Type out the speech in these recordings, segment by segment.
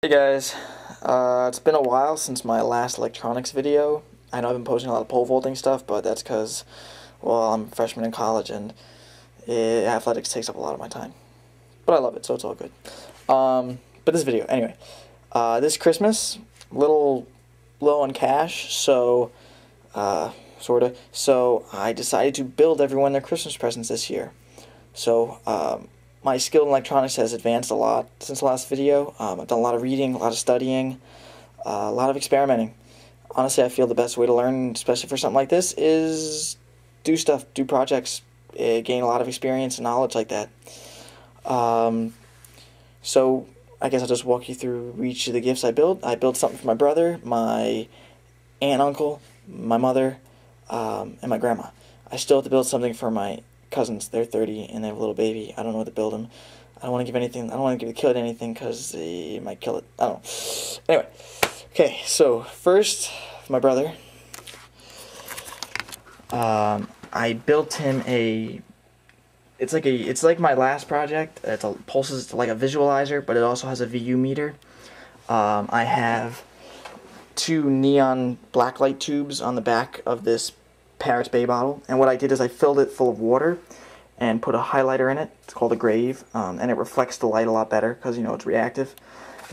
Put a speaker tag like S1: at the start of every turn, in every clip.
S1: Hey guys, it's been a while since my last electronics video. I know I've been posting a lot of pole vaulting stuff, but that's because, well, I'm a freshman in college and athletics takes up a lot of my time. But I love it, so it's all good. But this video, anyway. This Christmas, little low on cash, so, sorta. So I decided to build everyone their Christmas presents this year. So, my skill in electronics has advanced a lot since the last video. I've done a lot of reading, a lot of studying, a lot of experimenting. Honestly, I feel the best way to learn, especially for something like this, is do stuff, do projects, gain a lot of experience and knowledge like that. So I guess I'll just walk you through each of the gifts I built. I built something for my brother, my aunt and uncle, my mother, and my grandma. I still have to build something for my cousins. They're 30 and they have a little baby. I don't know what to build them. I don't want to give anything. I don't want to give the kid anything because they might kill it. I don't know. Anyway, okay. So first, my brother. I built him a. It's like my last project. It's a pulses like a visualizer, but it also has a VU meter. I have two neon blacklight tubes on the back of this Parrots Bay bottle, and what I did is I filled it full of water and put a highlighter in it. It's called a Grave, and it reflects the light a lot better because, you know, it's reactive.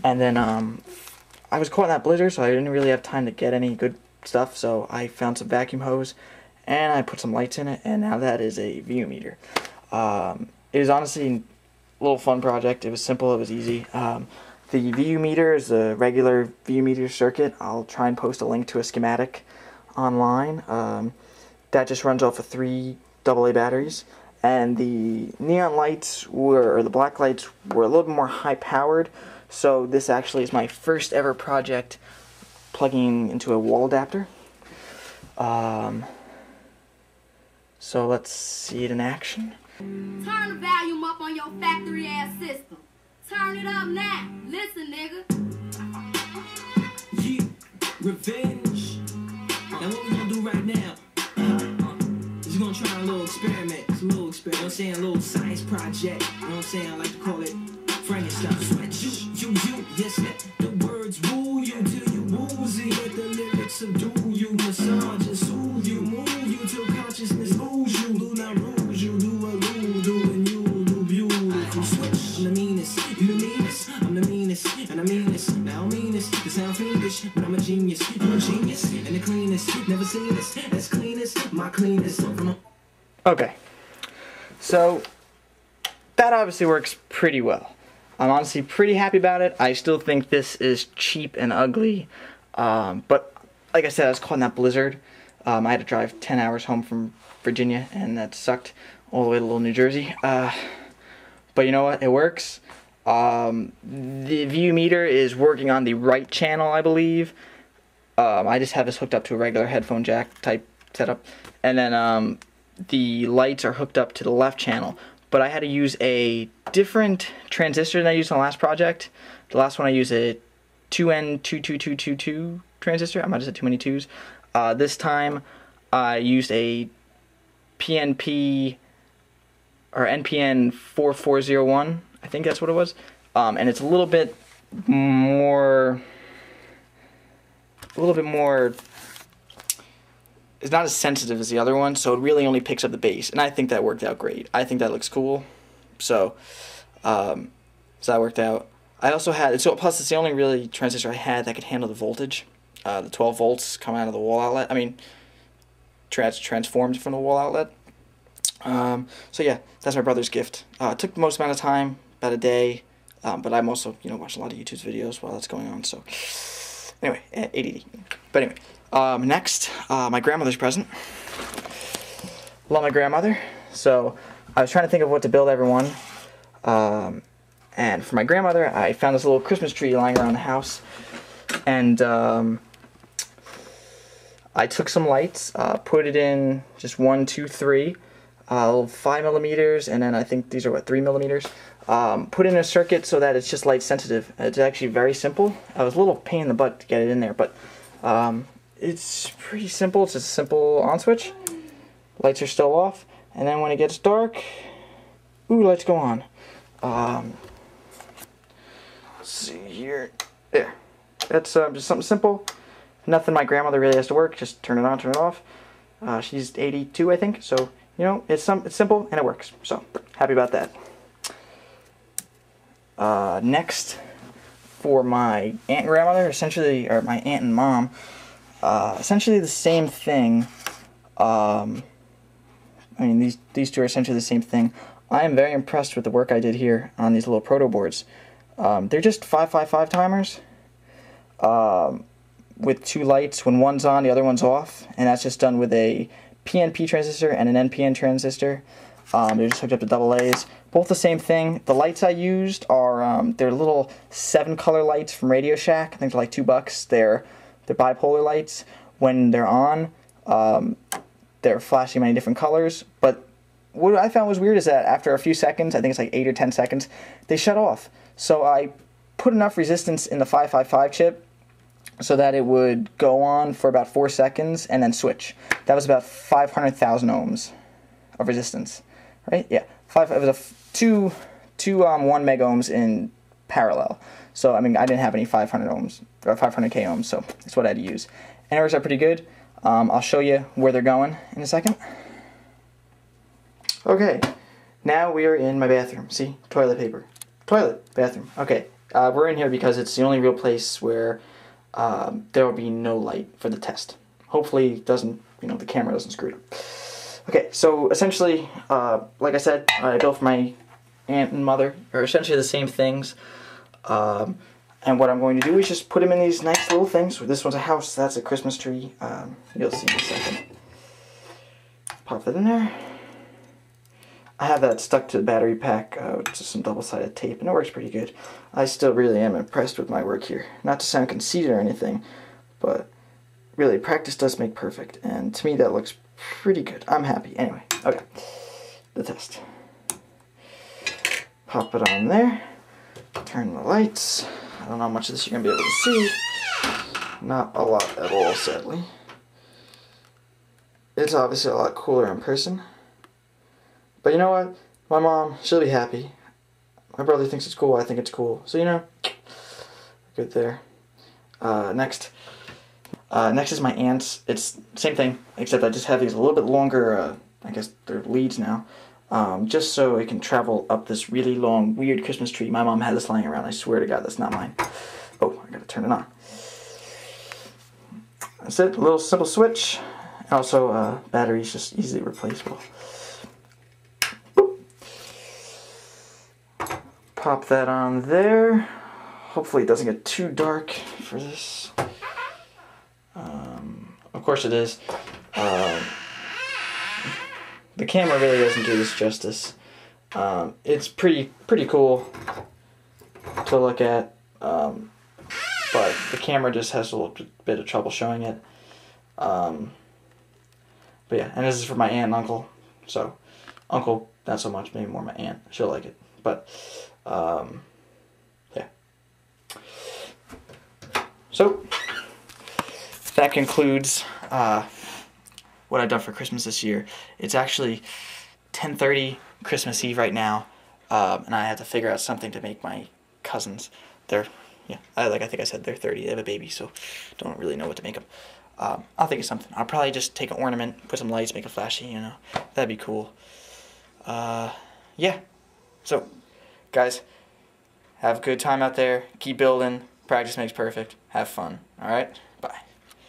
S1: And then I was caught in that blizzard, so I didn't really have time to get any good stuff, so I found some vacuum hose and I put some lights in it, and now that is a VU meter. It was honestly a little fun project. It was simple, it was easy. The VU meter is a regular VU meter circuit. I'll try and post a link to a schematic online. That just runs off of 3 AA batteries, and the neon lights or the black lights were a little bit more high powered, so this actually is my first ever project plugging into a wall adapter. So let's see it in action.
S2: Turn the volume up on your factory ass system. Turn it up now. Listen, nigga.
S3: Yeah, revenge. Now what we gonna do right now? We're gonna try a little experiment. It's a little experiment. You know what I'm saying? A little science project. You know what I'm saying? I like to call it Frankenstein. Sweat you, yes, the words rule you till you woozy. Let the lyrics subdue you, massage and soothe you, move you till consciousness lose you. Do not rouge you, do a do and you do beautiful. Switch, I'm the meanest, you the meanest, I'm the meanest, and I mean this. Now I mean this, it sound fiendish, but I'm a genius. You're a genius, and the cleanest, never seen this, as clean as my cleanest.
S1: Okay, so that obviously works pretty well. I'm honestly pretty happy about it. I still think this is cheap and ugly, but like I said, I was caught in that blizzard. I had to drive 10 hours home from Virginia, and that sucked all the way to little New Jersey. But you know what? It works. The VU meter is working on the right channel, I believe. I just have this hooked up to a regular headphone jack type setup, and then the lights are hooked up to the left channel. But I had to use a different transistor than I used on the last project. The last one I used a 2N22222 transistor. I might have said too many twos. This time I used a PNP or NPN 4401. I think that's what it was. And it's a little bit more. It's not as sensitive as the other one, so it really only picks up the bass, and I think that worked out great. I think that looks cool, so that worked out. I also had, so plus it's the only really transistor I had that could handle the voltage. The 12 volts coming out of the wall outlet. I mean, transformed from the wall outlet. So yeah, that's my brother's gift. It took the most amount of time, about a day, but I'm also, you know, watching a lot of YouTube's videos while that's going on. So anyway, ADD. But anyway. Next, my grandmother's present. Love my grandmother. So I was trying to think of what to build everyone. And for my grandmother, I found this little Christmas tree lying around the house. And I took some lights, put it in just 1, 2, 3, 5 millimeters, and then I think these are what, 3 millimeters. Put in a circuit so that it's just light sensitive. It's actually very simple. I was a little pain in the butt to get it in there, but it's pretty simple. It's just a simple on switch. Lights are still off, and then when it gets dark, ooh, lights go on. Let's see here. There. That's just something simple. Nothing my grandmother really has to work. Just turn it on, turn it off. She's 82, I think. So, you know, it's simple and it works. So, happy about that. Next, for my aunt and grandmother, essentially, or my aunt and mom, essentially the same thing. I mean, these two are essentially the same thing. I am very impressed with the work I did here on these little proto boards. They're just 555 timers with 2 lights. When one's on, the other one's off, and that's just done with a PNP transistor and an NPN transistor. They're just hooked up to AA's. Both the same thing. The lights I used are they're little 7-color lights from Radio Shack. I think they're like $2. They're bipolar lights. When they're on, they're flashing many different colors. But what I found was weird is that after a few seconds, I think it's like 8 or 10 seconds, they shut off. So I put enough resistance in the 555 chip so that it would go on for about 4 seconds and then switch. That was about 500,000 ohms of resistance, right? Yeah, it was two 1 meg ohms in parallel. So I mean, I didn't have any 500 ohms or 500k ohms, so that's what I had to use. And it works out pretty good. I'll show you where they're going in a second. Okay, now we are in my bathroom. See, toilet paper, toilet, bathroom. Okay, we're in here because it's the only real place where there will be no light for the test. Hopefully, it doesn't, you know, the camera doesn't screw it up. Okay, so essentially, like I said, I built for my aunt and mother, are essentially the same things. And what I'm going to do is just put them in these nice little things. This one's a house, that's a Christmas tree. You'll see in a second. Pop that in there. I have that stuck to the battery pack with just some double-sided tape, and it works pretty good. I still really am impressed with my work here. Not to sound conceited or anything, but really, practice does make perfect, and to me that looks pretty good. I'm happy. Anyway, okay, the test. Pop it on there. Turn the lights. I don't know how much of this you're going to be able to see. Not a lot at all, sadly. It's obviously a lot cooler in person. But you know what? My mom, she'll be happy. My brother thinks it's cool, I think it's cool. So, you know, good there. Next is my aunt's. It's same thing, except I just have these a little bit longer, I guess they're leads now. Just so it can travel up this really long, weird Christmas tree. My mom had this lying around. I swear to God, that's not mine. Oh, I gotta turn it on. That's it, a little simple switch. And also, batteries just easily replaceable. Pop that on there. Hopefully it doesn't get too dark for this. Of course it is. The camera really doesn't do this justice. It's pretty cool to look at, but the camera just has a little bit of trouble showing it. But yeah, and this is for my aunt and uncle. So, uncle, not so much, maybe more my aunt. She'll like it. But, yeah. So, that concludes what I've done for Christmas this year. It's actually 10:30 Christmas Eve right now, and I have to figure out something to make my cousins. They're, yeah, I think I said they're 30. They have a baby, so don't really know what to make them. I'll think of something. I'll probably just take an ornament, put some lights, make it flashy, you know. That'd be cool. Yeah. So, guys, have a good time out there. Keep building. Practice makes perfect. Have fun. All right? Bye.